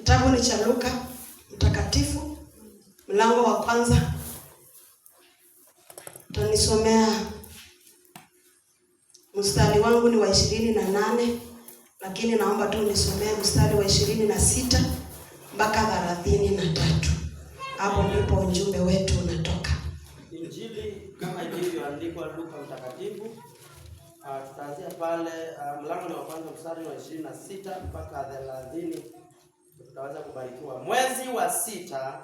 Kitabu ni cha Luka Mtakatifu, mlango wa kwanza. Tanisomea mstari wangu ni wa 28, lakini naomba tu nisomee mstari wa 26 mpaka 33. Hapo ndipo ujumbe wetu unatoka. Injili kama ilivyoandikwa Luka Mtakatifu. Tutaanzia pale mlango wa kwanza mstari wa 26 mpaka 30. Tutaweza kubarikiwa. Mwezi wa 6,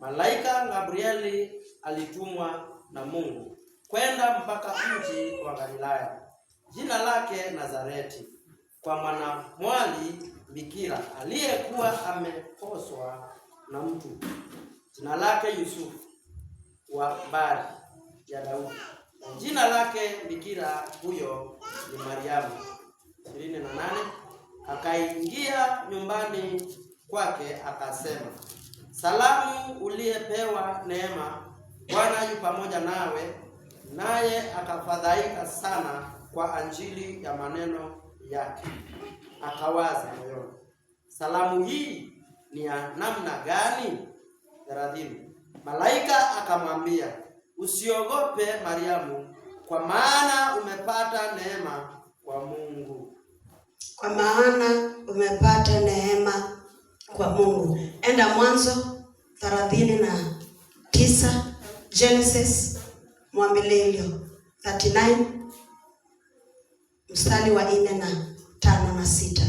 malaika Gabrieli alitumwa na Mungu kwenda mpaka mji wa Galilaya, jina lake Nazareti, kwa mwanamwali bikira aliyekuwa ameposwa na mtu, jina lake Yusufu, wa bari ya Daudi. Jina lake bikira huyo ni Mariamu. 28. Akaingia nyumbani kwake akasema, salamu uliyepewa neema, Bwana yu pamoja nawe. Naye akafadhaika sana kwa ajili ya maneno yake, akawaza moyoni, salamu hii ni ya namna gani? 30. Malaika akamwambia, usiogope Mariamu, kwa maana umepata neema kwa Mungu. Kwa maana umepata neema kwa Mungu. Enda Mwanzo 39, Genesis mwambililio 39 mstari wa 4 na 5 na 6.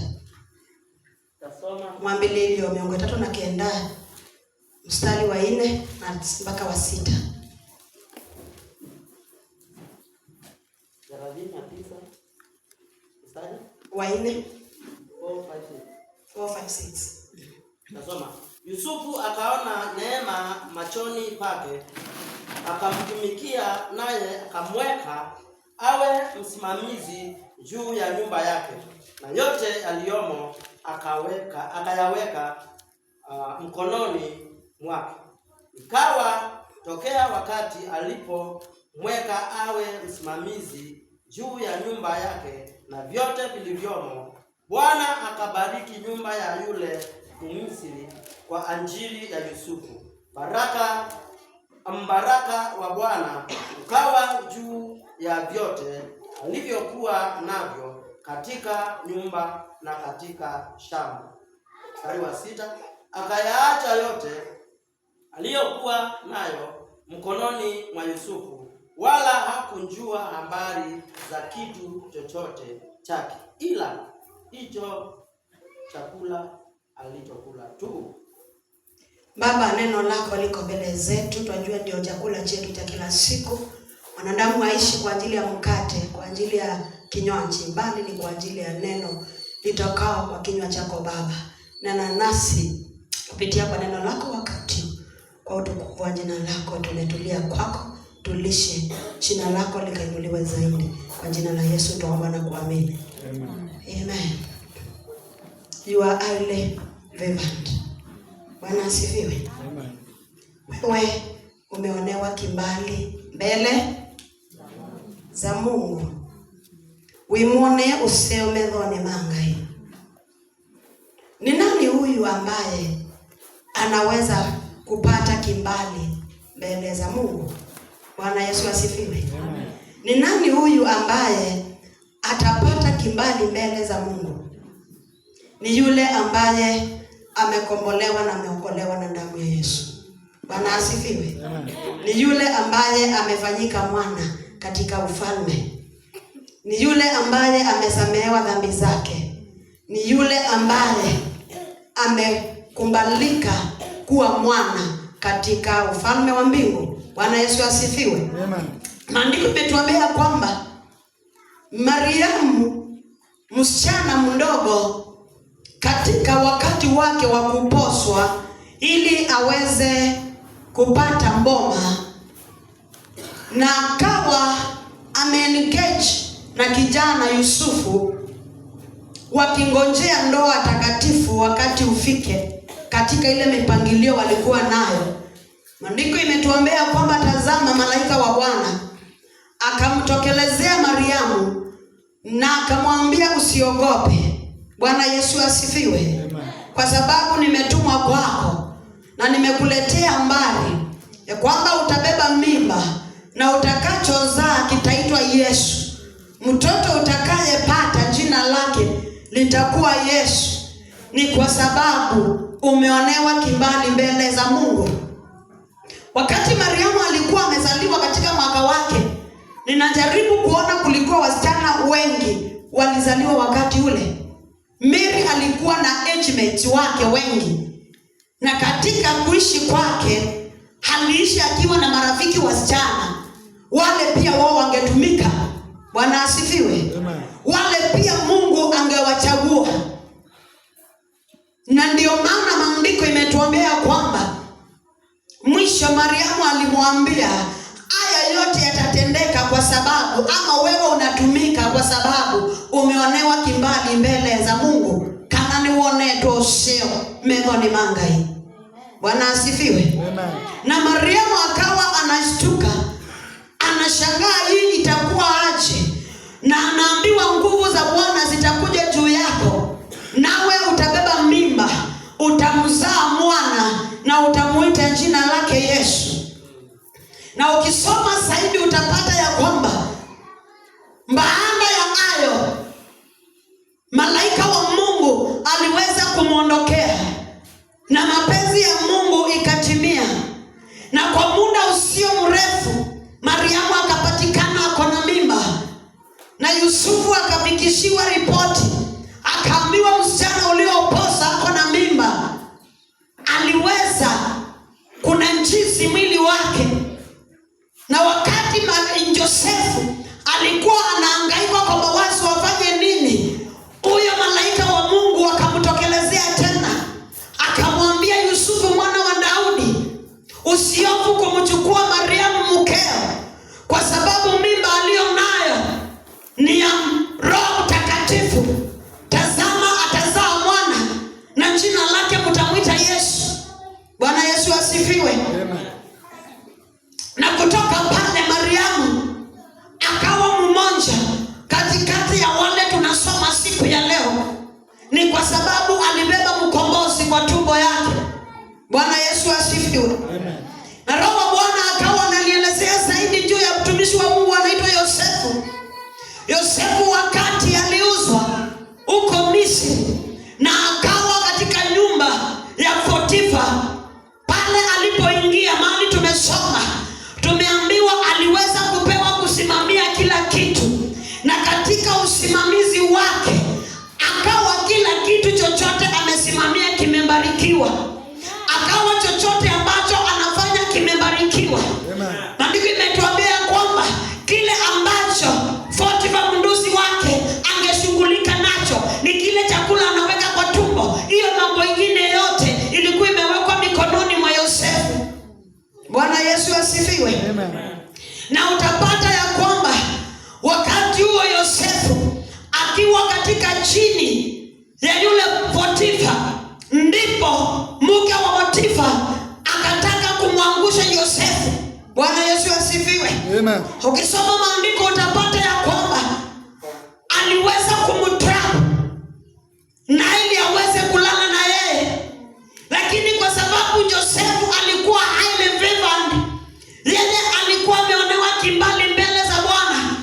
Tasoma Mwambililio 309 mstari wa 4 na mpaka wa 6. 39 mstari wa 4 4, 5, 6. Nasoma, Yusufu akaona neema machoni pake, akamtumikia, naye akamweka awe msimamizi juu ya nyumba yake, na yote aliyomo akayaweka mkononi mwake. Ikawa tokea wakati alipomweka awe msimamizi juu ya nyumba yake na vyote vilivyomo, Bwana akabariki nyumba ya yule Mmisri kwa ajili ya Yusufu. Mbaraka wa Bwana ukawa juu ya vyote alivyokuwa navyo katika nyumba na katika shamba. Mstari wa 6, akayaacha yote aliyokuwa nayo mkononi mwa Yusufu, wala hakunjua habari za kitu chochote chake, ila hicho chakula alichokula tu. Baba, neno lako liko mbele zetu, tunajua ndio chakula chetu cha kila siku. Wanadamu haishi kwa ajili ya mkate, kwa ajili ya kinywaji, bali ni kwa ajili ya neno litokao kwa kinywa chako Baba. Nena nasi kupitia kwa neno lako wakati, kwa utukufu wa jina lako tumetulia kwako, tulishe jina lako likainuliwe zaidi. Kwa jina la Yesu tuomba na kuamini. Amen. Amen. You are highly favored. Bwana asifiwe. Amen. Wewe umeonewa kibali mbele za Mungu. Wimone useomedhone mangai. Ni nani huyu ambaye anaweza kupata kibali mbele za Mungu? Bwana Yesu asifiwe. Amen. Ni nani huyu ambaye atapata kibali mbele za Mungu? Ni yule ambaye amekombolewa na ameokolewa na damu ya Yesu. Bwana asifiwe. Amen. Ni yule ambaye amefanyika mwana katika ufalme. Ni yule ambaye amesamehewa dhambi zake. Ni yule ambaye amekubalika kuwa mwana katika ufalme wa mbingu. Bwana Yesu asifiwe. Amen. Maandiko yametuambia kwamba Mariamu, msichana mdogo, katika wakati wake wa kuposwa ili aweze kupata mboma, na akawa ameengage na kijana Yusufu wakingojea ndoa takatifu wakati ufike, katika ile mipangilio walikuwa nayo. Maandiko imetuambia kwamba tazama, malaika wa Bwana akamtokelezea Mariamu na akamwambia usiogope, Bwana Yesu asifiwe. Kwa sababu nimetumwa kwako na nimekuletea habari ya kwamba utabeba mimba na utakachozaa kitaitwa Yesu. Mtoto utakayepata jina lake litakuwa Yesu. Ni kwa sababu umeonewa kibali mbele za Mungu. Wakati Mariamu alikuwa amezaliwa katika mwaka wake, ninajaribu kuona kulikuwa wasichana wengi walizaliwa wakati ule. Mary alikuwa na age mates wake wengi, na katika kuishi kwake aliishi akiwa na marafiki wasichana. Wale pia wao wangetumika. Bwana asifiwe. Wale pia Mungu angewachagua. Na ndio maana maandiko imetuambia kwamba mwisho Mariamu alimwambia haya yote yatatendeka kwa sababu, ama wewe unatumika kwa sababu umeonewa kibali mbele za Mungu. Kana ni uone tosio mengoni mangai. Bwana asifiwe. Na Mariamu akawa anashtuka, anashangaa hii itakuwa aje, na anaambiwa nguvu za Bwana zitakuja juu yako, nawe utabeba mimba, utamzaa mwana na utamuita jina lake Yesu. Na ukisoma zaidi utapata ya kwamba baada ya hayo malaika wa Mungu aliweza kumwondokea na mapenzi ya Mungu ikatimia, na kwa muda usio mrefu Mariamu akapatikana ako na mimba, na Yusufu akafikishiwa ripoti, akaambiwa msichana ulioposa ako na mimba. Aliweza kunajisi mwili wake, na wakati Josefu alikuwa anahangaika kwa mawazo wafanye nini, huyo malaika wa Mungu akamtokelezea tena, akamwambia Yusufu mwana wa Daudi, usiofu kumchukua Mariamu mkeo, kwa sababu mimba aliyonayo ni ya Roho Mtakatifu. Tazama atazaa mwana na jina lake mtamwita Yesu. Bwana Yesu asifiwe. Na kutoka pale Mariamu akawa mmoja katikati ya wale tunasoma siku ya leo. Ni kwa sababu alibeba mkombozi kwa tumbo yake. Bwana Yesu asifiwe. Na Roho wa Bwana akawa ananielezea zaidi juu ya mtumishi wa Mungu anaitwa Yosefu. Yosefu wakati aliuzwa huko Misri na akawa katika nyumba ya Potifa, pale alipoingia mahali tumesoma, tumeambiwa aliweza kupewa kusimamia kila kitu, na katika usimamizi wake akawa kila kitu chochote amesimamia kimebarikiwa, akawa chochote ambacho anafanya kimebarikiwa. Maandiko imetuambia kwamba kile ambacho Potifa mnduzi wake angeshughulika nacho ni kile chakula anaweka kwa tumbo. Hiyo mambo ingine yote ilikuwa imewekwa mikononi mwa Yosefu. Bwana Yesu asifiwe. Na utapata ya kwamba wakati huo Yosefu akiwa katika chini ya yule Potifa, ndipo mke wa Potifa akataka kumwangusha Yosefu. Bwana Yesu asifiwe. Amen. Ukisoma maandiko utapata ya kwamba aliweza kumtrap na ili aweze kulala na yeye, lakini kwa sababu Yosefu alikuwa highly favored, yeye alikuwa ameonewa kibali mbele za Bwana,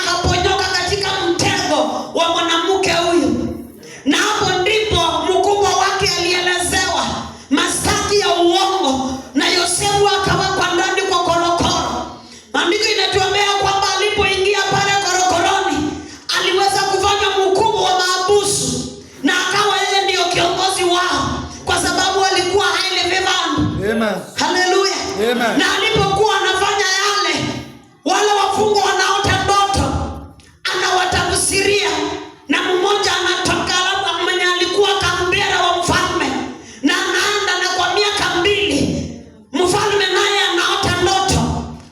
akaponyoka katika mtego wa mwanamke huyu. Na hapo ndipo mkubwa wake alielezewa mashtaka ya uongo, na Yosefu akawekwa ndani kwa korokoro. Maandiko inatuambia kwamba alipoingia pale korokoroni aliweza kufanya mkubwa wa maabusu, na akawa yeye ndio kiongozi wao kwa sababu alikuwa highly favored. Amen. Hallelujah. Amen. Na alipokuwa anafanya yale, wale wafungwa wanaota ndoto, anawatafsiria, na mmoja anatoka labda mwenye alikuwa kambera wa mfalme, na anaenda na kwa miaka 2 mfalme naye anaota ndoto.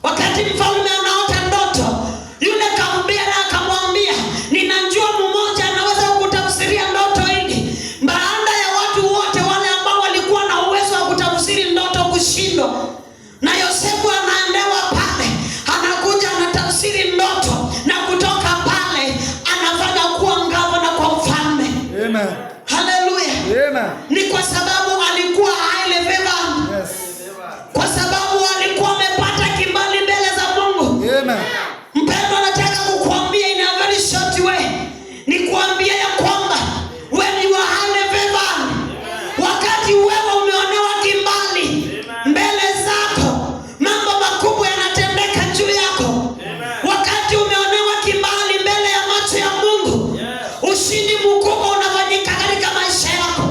Wakati mfalme anaota ndoto, yule kambera akamwambia, ninajua mmoja anaweza kutafsiria ndoto hili. Baada ya watu wote wale ambao walikuwa na uwezo wa kutafsiri ndoto kushindwa, na Yosefu Haleluya. Ni kwa sababu alikuwa highly favored. Yes. Kwa sababu alikuwa amepata kibali mbele za Mungu. Amen. Mpendwa, nataka kukuambia in a very short way. Ni kuambia ya kwamba when you are highly favored, wakati wewe umeonewa kibali mbele zako, mambo makubwa yanatendeka juu yako. Wakati umeonewa kibali mbele ya macho ya Mungu, ushindi mkubwa unafanyika katika maisha yako.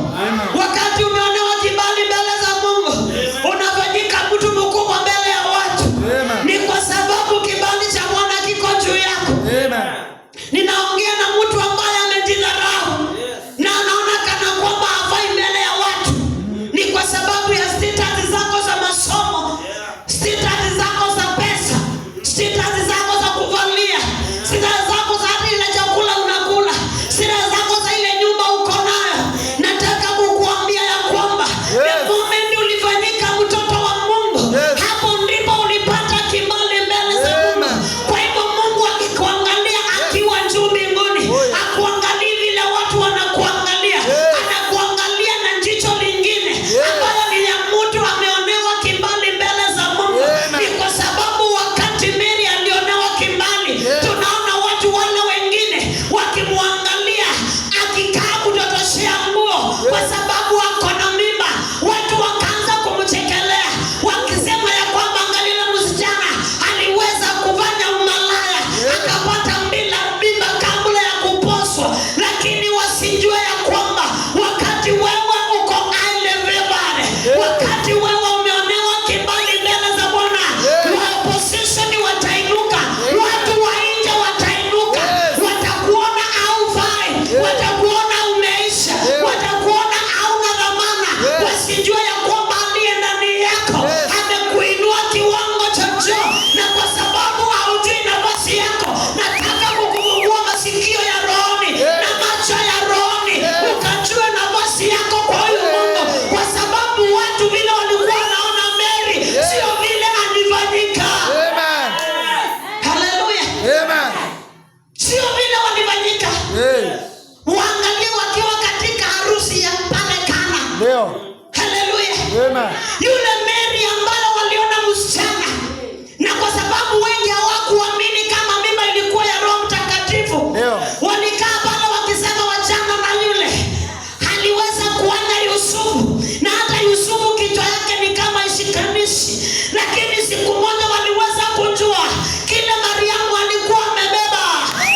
Wakati umeonewa kibali mbele za Mungu, unafanyika mtu mkubwa mbele ya watu. Ni kwa sababu kibali cha Bwana kiko juu yako. Ninaongea na mtu ambaye amejidharau na anaona kana kwamba hafai mbele ya watu. Ni kwa sababu ya status zako za masomo, status zako za pesa, status zako za kuvalia, status zako za hata ile chakula unakula, status zako za ile nyumba uko nayo. Nataka kukuambia ya kwamba the moment ulifanyika mtoto wa Mungu, hapo ndipo ulipata kibali mbele za Mungu. Kwa hivyo Mungu akikuangalia akiwa juu mbinguni, hakuangalii vile watu wanakuangalia, anakuangalia na jicho lingine ambayo ni ya mtu ameonewa kibali mbele za Mungu. Ni kwa sababu wakati Mary alionewa kibali, tunaona watu wale wengine wakimwangalia akikaa kutotoshea nguo kwa sababu ako na mimba. Watu wakaanza kumchekelea wakisema ya kwamba angalia msichana aliweza kufanya umalaya akapata mimba kabla ya kuposwa. Lakini wasijue ya kwamba wakati wewe uko highly favored, wakati wewe umeonewa kibali mbele za Bwana, wa opposition watainuka, watu wa nje watainuka, watakuona haufai, watakuona umeisha, watakuona hauna dhamana. Wasijue ya kwamba aliye ndani yako amekuinua kiwango cha juu, na kwa sababu haujui nafasi yako, nataka kukufungua masikio ya rohoni na macho ya rohoni ukajue nafasi yako kwa huyu Mungu. Kwa sababu watu vile walikuwa wanaona Mary sio vile alifanyika. Haleluya. Sio vile walifanyika. Waangalie wakiwa katika harusi ya pale Kana. Haleluya. Yule Mary ambaye waliona msichana, na kwa sababu wengi hawakuamini kama mimba ilikuwa ya Roho Mtakatifu, walikaa pale wakisema wachana na yule. Aliweza kuona Yusufu, na hata Yusufu kichwa yake ni kama ishikanishi. Lakini siku moja waliweza kujua kile Mariamu alikuwa amebeba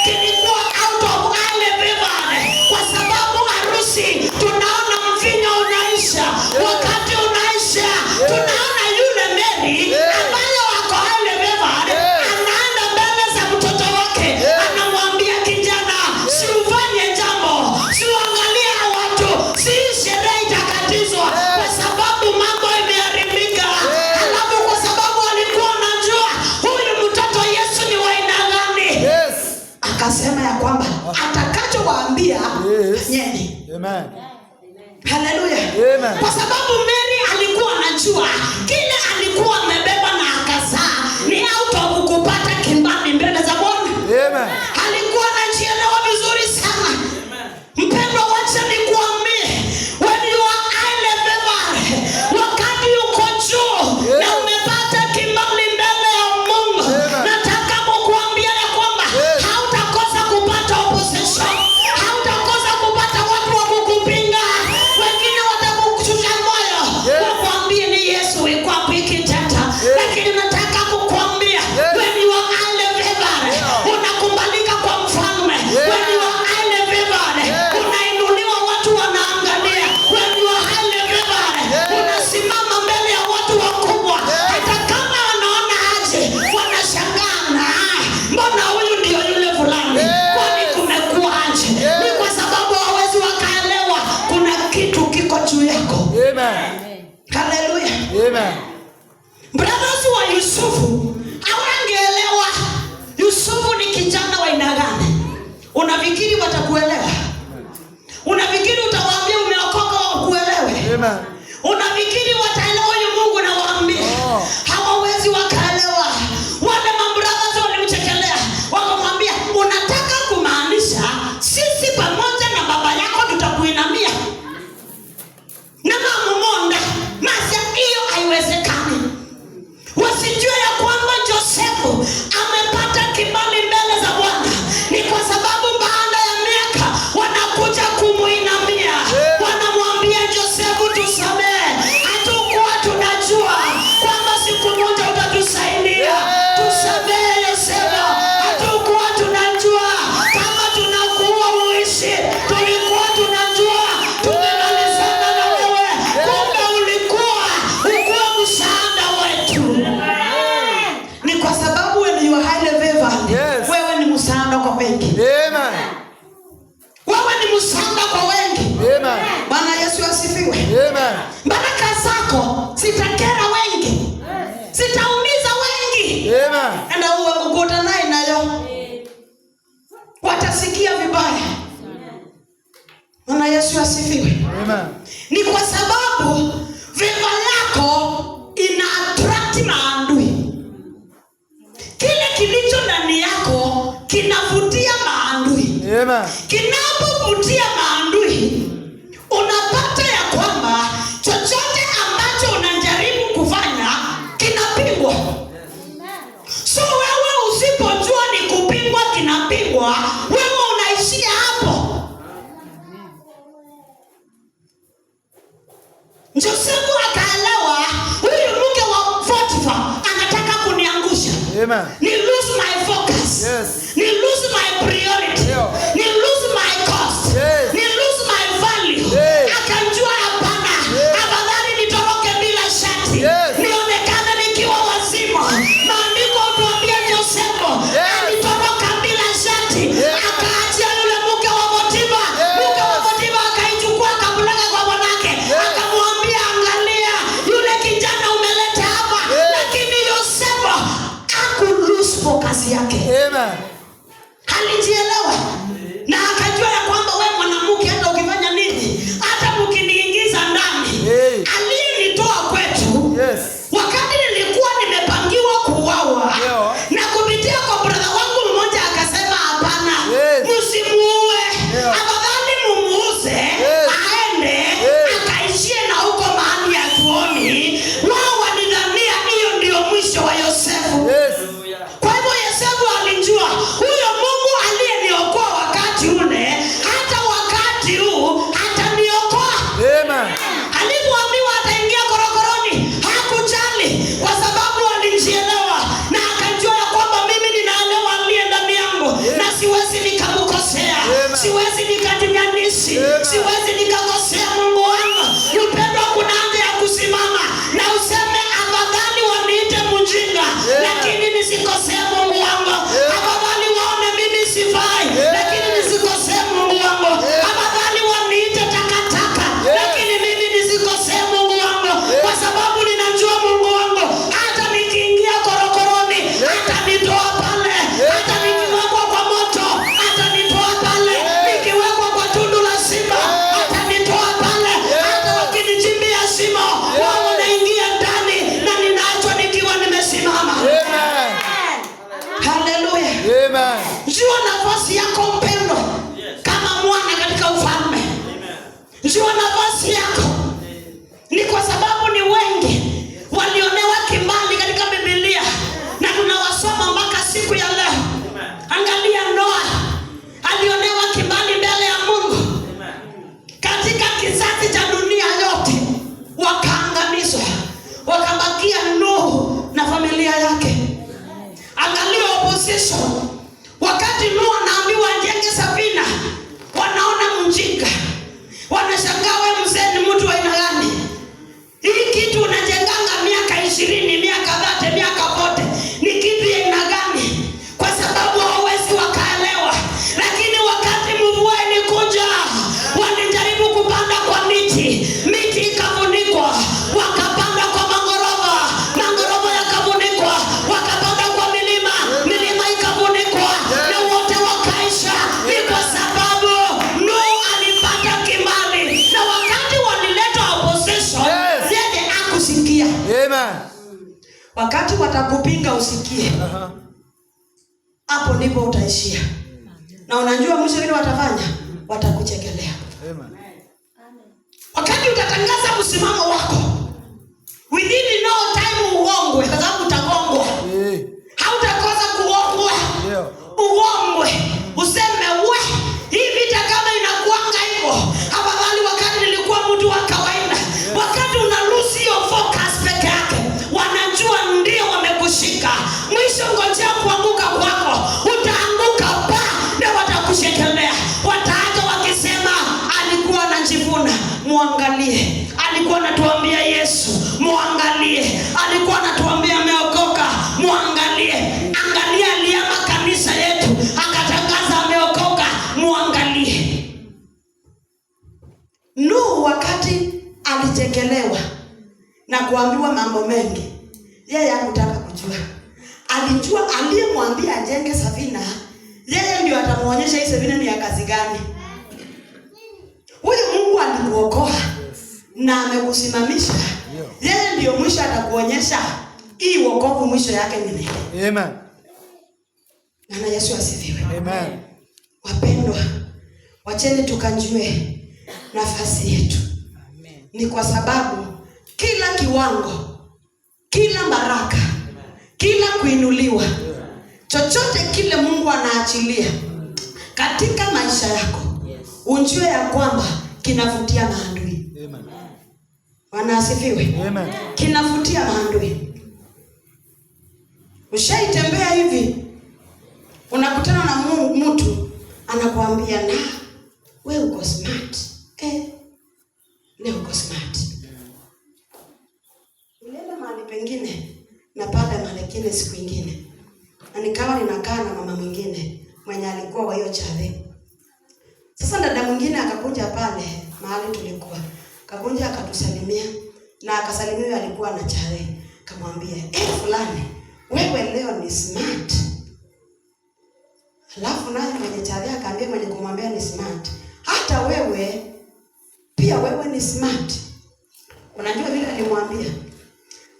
kilikuwa out of highly favored. Kwa sababu harusi tunaona mvinyo unaisha, wakati unaisha tunaona yule Mary ambaye wako highly favored anaenda mbele za mtoto wake, anamwambia kijana, si ufanye jambo, si uangalie watu, si sherehe itakatizwa kwa sababu mambo imeharibika. Alafu kwa sababu alikuwa anajua huyu mtoto Yesu ni wa aina gani, akasema ya kwamba atakachowaambia nyeni. Haleluya. Kwa sababu Mary alikuwa anajua kile alikuwa amebeba na akazaa ni out of kupata kibali mbele za Bwana. Alikuwa anajielewa vizuri sana. Mpendwa, wacha nikuambie, when you are highly favored, wakati uko juu na umepata kibali mbele ya Mungu, nataka kukuambia ya kwamba hautakosa kupata opposition, hautakosa kupata watu wa kukupinga. Wengine watakushusha moyo, wakuambie ni Yesu yuko hapa ikitata. Lakini nataka kukuambia when you are highly favored, unakubalika kwa mfalme. When you are highly favored, unainuliwa, watu wanaangalia. When you are highly favored, unasimama mbele ya watu wakubwa, hata kama wanaona aje, wanashangaa na mbona huyu ndio yule fulani, kwani kumekuwa aje? Ni kwa sababu hawezi wakaelewa kuna kitu kiko juu yako. Haleluya. Brothers wa Yusufu hawangeelewa Yusufu ni kijana wa aina gani. Unafikiri watakuelewa? Unafikiri utawaambia umeokoka wakuelewe? Unafikiri wataelewa huyu Mungu na waambie? Hawawezi wakaelewa. Wale mabrothers walimchekelea, wakamwambia unataka kumaanisha sisi pamoja na baba yako tutakuinamia watasikia vibaya. Bwana Yesu asifiwe. Amen. Ni kwa sababu vema yako ina attract maadui. Kile kilicho ndani yako kinavutia maadui. Amen. Kinapovutia maadui, unapata ya kwamba chochote ambacho unajaribu kufanya kinapingwa. So wewe usipojua ni kupingwa kinapingwa, wewe unaishia hapo. Josefu akaelewa huyu mke wa Potifa anataka kuniangusha. Amen. Ni lose my focus. Yes. Ni lose my priority. Yeah. Ni lose my cost. Yes. Ni lose my value. Yes. Akanjua hapana. Yes. Afadhali nitoroke bila shati. Yes. Nionekane nikiwa wazima. Maandiko hutuambia Josefu alitoroka bila shati. Yes. Akaachia yule mke wa Potifa. Yes. Mke wa Potifa akaichukua akapeleka kwa bwanake. Akamwambia, angalia yule kijana umeleta hapa. Yes. Lakini Josefu hakulose focus yake. Amen. Alijielewa na akajua ya kwamba wewe mwanamke, hata ukifanya nini, hata mkiniingiza ndani, aliyenitoa kwetu, Yes. wakati nilikuwa nimepangiwa kuuawa, Yeah. na kupitia kwa brother wangu mmoja akasema hapana, Yes. msimuue, Yeah. afadhali mumuuze, Yes. aende akaishie na huko mahali ya tuoni. Wao walidhania hiyo ndio mwisho wa Yosefu. Yes. Kwa hivyo Yosefu alijua huyo Mungu aliyeniokoa wakati ule, hata wakati huu ataniokoa. Amen. Alipoambiwa ataingia korokoroni, hakujali kwa sababu alijielewa na akajua ya kwamba mimi ninaelewa aliye ndani yangu na siwezi nikamkosea. Siwezi nikajinyanisi. Siwezi nikakosea Mungu wangu. Upendo kuna haja ya kusimama na useme afadhali waniite mjinga lakini nisikosea Mungu wangu. Afadhali waone mimi sifai lakini nisikosea Mungu wangu. Afadhali waniite takataka lakini mimi nisikosea Mungu wangu, kwa sababu ninajua Mungu wangu hata nikiingia korokoroni atanitoa pale, hata nikiwekwa kwa moto atanitoa pale, nikiwekwa kwa tundu la simba atanitoa pale, hata wakinichimbia shimo wao wanaingia ndani na ninaachwa nikiwa nimesimama. Amen. Haleluya. Amen. Jua nafasi yako mpendo kama mwana katika ufalme. Jua nafasi yako. Ni kwa sababu ni wengi walionewa kimbali katika Biblia na tunawasoma mpaka siku ya leo. Angalia Noa alionewa kimbali mbele ya Mungu. Katika kizazi cha dunia yote wakaangamizwa, wakabakia Nuhu na familia yake. Angalia opposition. Wakati Nuhu anaambiwa ajenge safina, wanaona mjinga. Wanashangaa wewe mzee ni mtu wa aina gani? Hii kitu unajenganga miaka 20, miaka 30, miaka 40. Ni kitu ya aina gani? Kwa sababu hawezi wakaelewa. Lakini wakati mvua ilikuja, walijaribu kupanda kwa miti. Miti ikafunikwa. Wakapanda kwa magorofa. Magorofa yakafunikwa. Wakapanda kwa milima. Milima ikafunikwa. Na wote wakaisha. Ni kwa sababu Nuhu alipata kibali. Na wakati walileta opposition, yeye hakusikia. Amen. Wakati watakupinga usikie. Hapo ndipo utaishia. Na unajua mwisho vile watafanya? Watakuchekelea. Amen. Wakati utatangaza msimamo wako, within no time uongwe, kwa sababu utagongwa. Hautakosa kuongwa. Yeah. Uongwe. Useme we, hii vita kama inakuanga hivyo, afadhali wakati nilikuwa mtu wa kawaida. Wakati una lose your focus peke yake, wanajua ndio wamekushika. Mwisho ngojea kuanguka kwako. Utaanguka pa na watakushekelea. Wataacha wakisema alikuwa anajivuna. Muangalie. Alikuwa anatuambia Yesu. Muangalie. Alikuwa anatuambia ameokoka. Muangalie. Angalia aliama kanisa yetu. Akatangaza ameokoka. Muangalie. Nuhu wakati alichekelewa na kuambiwa mambo mengi, yeye hakutaka kujua. Alijua aliyemwambia ajenge safina Yeye ndio atamuonyesha hii sevina ni ya kazi gani. Huyu Mungu alikuokoa na amekusimamisha. Yeye ndio mwisho atakuonyesha hii wokovu mwisho yake ni nini. Amen. Na Yesu asifiwe. Amen. Wapendwa, wacheni tukanjue nafasi yetu. Amen. Ni kwa sababu kila kiwango, kila baraka, kila kuinuliwa, chochote kile Mungu anaachilia katika maisha yako, unjue ya kwamba kinavutia maadui. Amen. Bwana asifiwe. Amen. Kinavutia maadui. Ushaitembea hivi, unakutana na mtu anakuambia na wewe uko smart. Leo uko smart. Nilienda mahali pengine na pale mahali kile siku nyingine. Na nikawa ninakaa na mama mwingine mwenye alikuwa wa hiyo chale. Sasa dada mwingine akakuja pale mahali tulikuwa. Akakuja akatusalimia na akasalimiwa alikuwa na chale. Akamwambia, fulani, wewe leo ni smart." Alafu naye mwenye chale akaambia mwenye kumwambia ni smart, "Hata wewe pia wewe ni smart." Unajua vile alimwambia?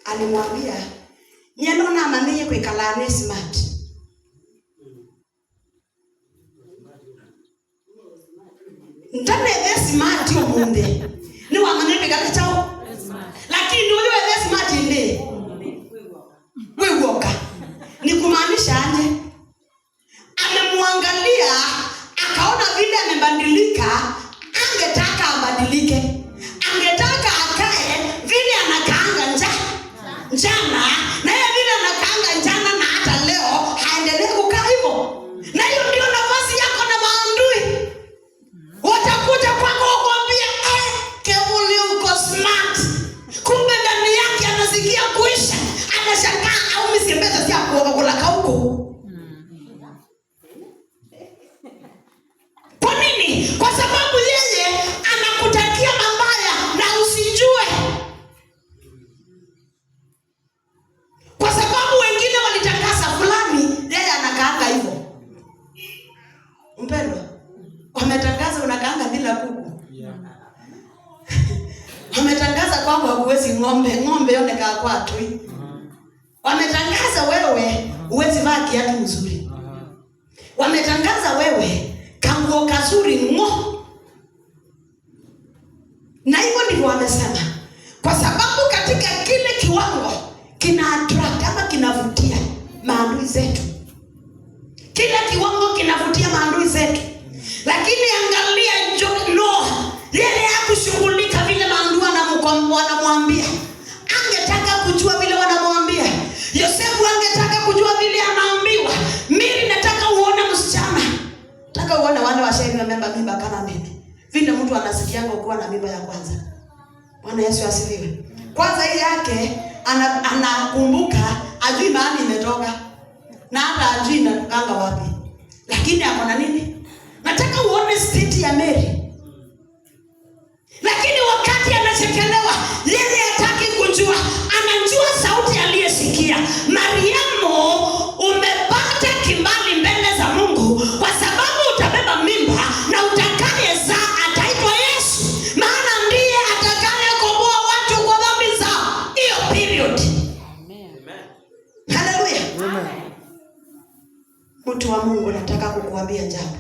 Alimwambia, "Nyenona amaniye kwikala ni smart." Ndane smart yo munde. Ni wa manene kwikala chao. Lakini wewe smart ndi. Wewe woka. Ni kumaanisha aje? Amemwangalia akaona vile amebadilika, angetaka abadilike. Angetaka akae vile anakaanga njana, na yeye vile anakaanga njana na hata leo haendelee kukaa hivyo. Na hiyo ndio nafasi yako na maadui. Watakuja kwako kukuambia, Kevuli uko smart. Kumbe ndani yake anasikia kuisha. Anashangaa au misimbeza si hapo kula kauko. Kwa nini? Kwa sababu yeye anakutakia mabaya na usijue. Kwa sababu wengine walitakasa fulani, yeye anakaanga hivyo. Mpendwa, wametangaza unakaanga bila kuku. Wametangaza kwamba huwezi ng'ombe yoneka kwa tu. Wametangaza wewe huwezi vaa kiatu nzuri. Wametangaza wewe kanguo kazuri Na hivyo ndivyo wamesema. Kwa sababu katika kile kiwango kina attract ama kinavutia maadui zetu. Kila kiwango kinavutia maadui zetu. Lakini angalia Noa, yeye hakushughulika vile maadui wanamwambia. Angetaka kujua vile wanamwambia. Yosefu angetaka kujua vile anaambiwa. Mimi nataka uone msichana. Nataka uone wale washairi wamemba mimba kama mimi. Vile mtu anasikianga kuwa na mimba ya kwanza. Bwana Yesu asifiwe. Kwanza hii yake anakumbuka ajui mahali imetoka. Na hata ajui inatokanga wapi. Lakini ako na nini? Nataka uone state ya Mary. Lakini wakati anachekelewa, yeye hataki kujua. Anajua sauti aliyesikia. Mariamu, umepata kibali mbele za Mungu kwa sababu utabeba mimba na utakayezaa ataitwa Yesu. Maana ndiye atakayekomboa watu kwa dhambi zao. Hiyo period. Amen. Hallelujah. Amen. Mtu wa Mungu, nataka kukuambia jambo.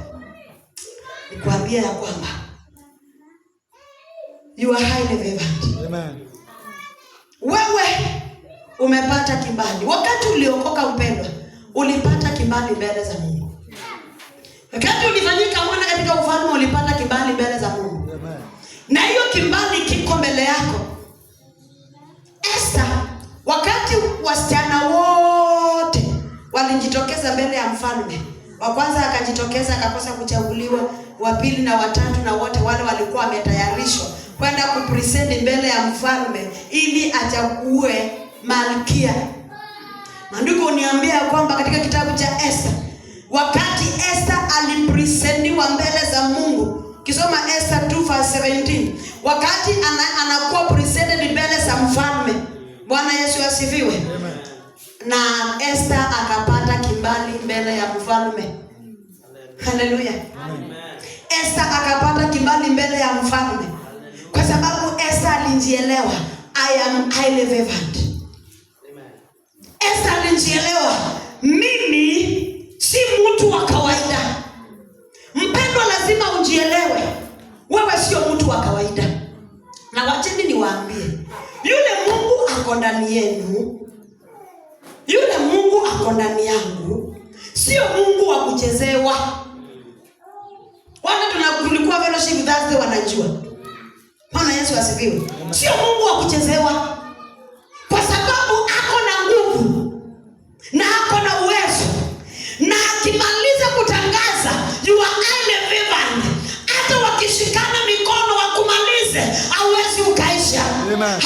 Nikuambia ya kwamba you are highly favored. Amen. Wewe umepata kibali. Wakati uliokoka mpendwa, ulipata kibali mbele za Mungu. Wakati ulifanyika mwana katika ufalme, ulipata kibali mbele za Mungu. Amen. Na hiyo kibali kiko mbele yako. Esther, wakati wasichana wote walijitokeza mbele ya mfalme, wa kwanza akajitokeza akakosa kuchaguliwa, wa pili na watatu na wote wale walikuwa wametayarishwa kwenda kupresent mbele ya mfalme ili achague malkia. Maandiko uniambia kwamba katika kitabu cha Esther, wakati Esther alipresentiwa mbele za Mungu, kisoma Esther 2:17, wakati anakuwa presented mbele za mfalme. Bwana Yesu asifiwe. Amen. Na Esther akapata kibali mbele ya mfalme. Haleluya. Esther akapata kibali mbele ya mfalme kwa sababu Esther alijielewa, I am highly favored. Esther alijielewa, mimi si mtu wa kawaida. Mpendwa, lazima ujielewe wewe sio mtu wa kawaida. Na wacheni niwaambie, yule Mungu ako ndani yenu, yule Mungu ako ndani yangu, sio Mungu wa kuchezewa. Wana tulikuwa fellowship Thursday wanajua. Bwana Yesu asifiwe. Sio Mungu wa kuchezewa. Kwa sababu ako na nguvu na ako na uwezo. Na akimaliza kutangaza you are highly favored, hata wakishikana mikono wakumalize hauwezi ukaisha.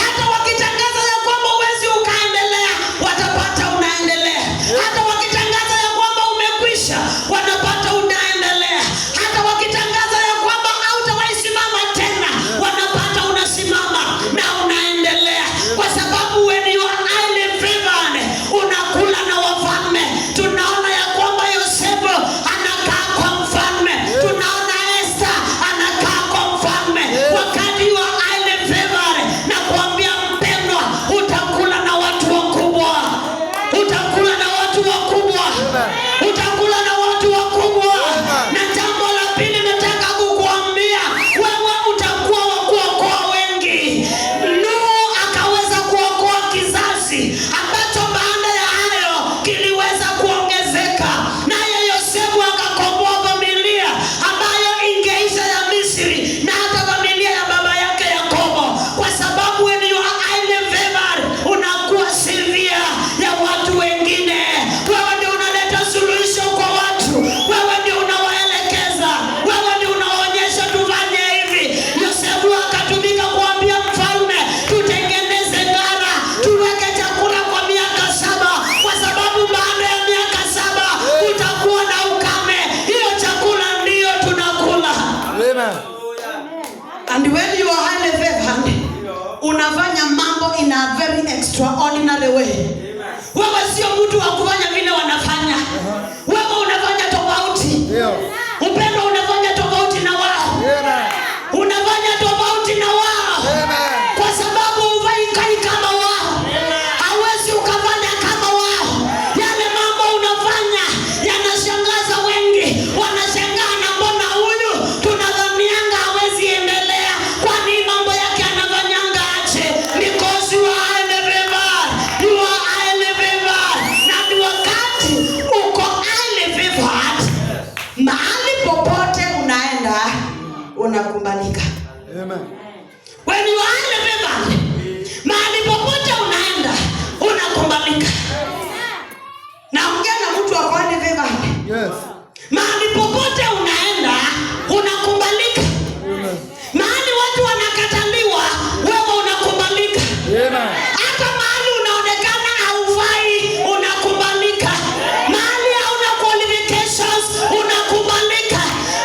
Hata wakitangaza ya kwamba huwezi ukaendelea, watapata unaendelea. Hata wakitangaza ya kwamba umekwisha, wanapata unaendelea. Hata wakitangaza ya kwamba hautawahi simama tena, wanapata unasimama na unaendelea. Kwa sababu when you are highly favored, unakula na wafalme. Tunaona ya kwamba Yosefu anakaa kwa mfalme. Tunaona Esther anakaa kwa mfalme. Wakati you are highly favored, na kuambia mpendwa, utakula na watu wakubwa. Utakula na watu wakubwa. Utakula na watu wakubwa. Na jambo la pili nataka kukuambia, wewe utakuwa wa kuokoa wengi. Nuhu akaweza kuokoa kizazi ambacho baada ya hayo kiliweza kuongezeka. Naye Yosefu akakomboa familia ambayo ingeisha ya Misri na hata familia ya baba yake Yakobo. Kwa sababu when you are highly favored, unakuwa silvia ya watu wengine. Wewe ndio unaleta suluhisho kwa watu. Wewe ndio unawaelekeza. Wewe ndio unaonyesha tufanye hivi. Yosefu akatumika kuambia mfalme, tutengeneze ngara, tuweke chakula kwa miaka 7, kwa sababu baada ya miaka 7 utakuwa na ukame. Hiyo chakula ndiyo tunakula. And when you are highly favored, unafanya mambo in a very extraordinary way. Wewe sio mtu wa kufanya vile wanafanya. Wewe unafanya tofauti. Upendo unafanya tofauti na wao. Unafanya tofauti na wao. Kwa sababu hufai kai kama wao. Hauwezi ukafanya kama wao. Yale mambo unafanya yanashangaza wengi. Wanashangaa, na mbona huyu tunadhanianga hawezi endelea? Kwani mambo yake anafanyanga aje? Because you are highly favored. You are highly favored. Na ni wakati uko highly favored, mahali popote unaenda unakubalika. When you are highly favored, mahali popote unaenda unakubalika. Naongea na mtu wa highly favored. Mahali popote unaenda unakubalika. Mahali watu wanakataliwa, wewe unakubalika. Hata mahali unaonekana haufai, unakubalika. Mahali hauna qualifications, unakubalika.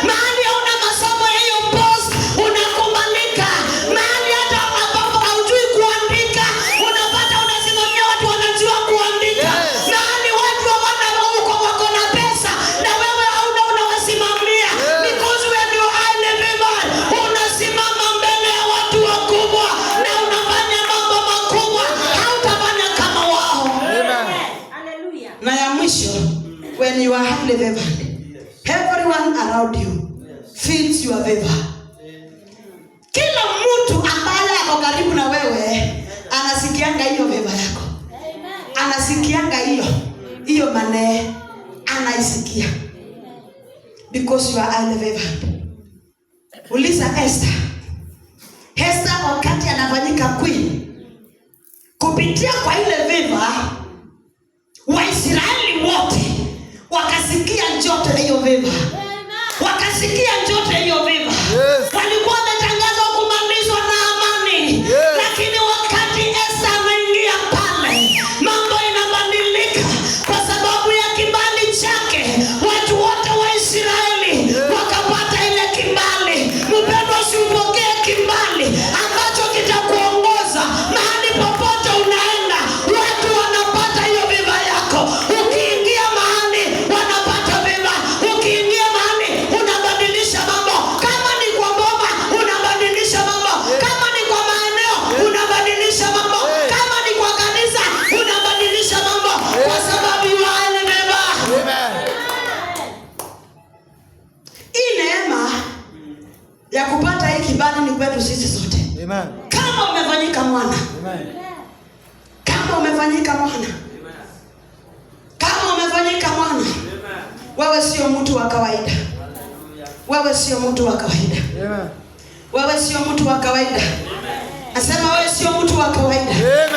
Mahali hauna masomo ya hiyo post, unakubalika. Mahali hata ambapo haujui kuandika, unapata unasimamia watu wanajua kuandika. Mahali watu hawana huko wako na pesa, na wewe hauna, unawasimamia. Because when you are highly favored, unasimama mbele ya watu wakubwa na unafanya mambo makubwa. Hautafanya kama wao. Na ya mwisho, when you are highly favored, everyone around you feels your favor. Kila mtu ambaye ako karibu na wewe anasikianga hiyo favor yako. Anasikianga hiyo mane, anaisikia. Because you are highly favored. Uliza Esther. Esther wakati anafanyika queen, kupitia kwa ile favor, Waisraeli wote wakasikia joto hiyo favor. Wakasikia joto hiyo favor. Walikuwa wametangazwa kumalizwa na amani. Lakini wakati Esther anaingia pale, mambo inabadilika kwa sababu ya kibali chake. Watu wote wa Israeli wakapata ile kibali. Mpendwa, usipokee kibali ambacho kitakuongoza mahali popote unaenda. Watu wanapata hiyo favor yako. Ukiingia mahali wanapata favor. Ukiingia mahali wetu sisi sote. Amen. Kama umefanyika mwana. Amen. Kama umefanyika mwana. Amen. Kama umefanyika mwana. Amen. Wewe sio mtu wa kawaida. Hallelujah. Wewe sio mtu wa kawaida. Amen. Wewe sio mtu wa kawaida. Amen. Nasema wewe sio mtu wa kawaida. Amen.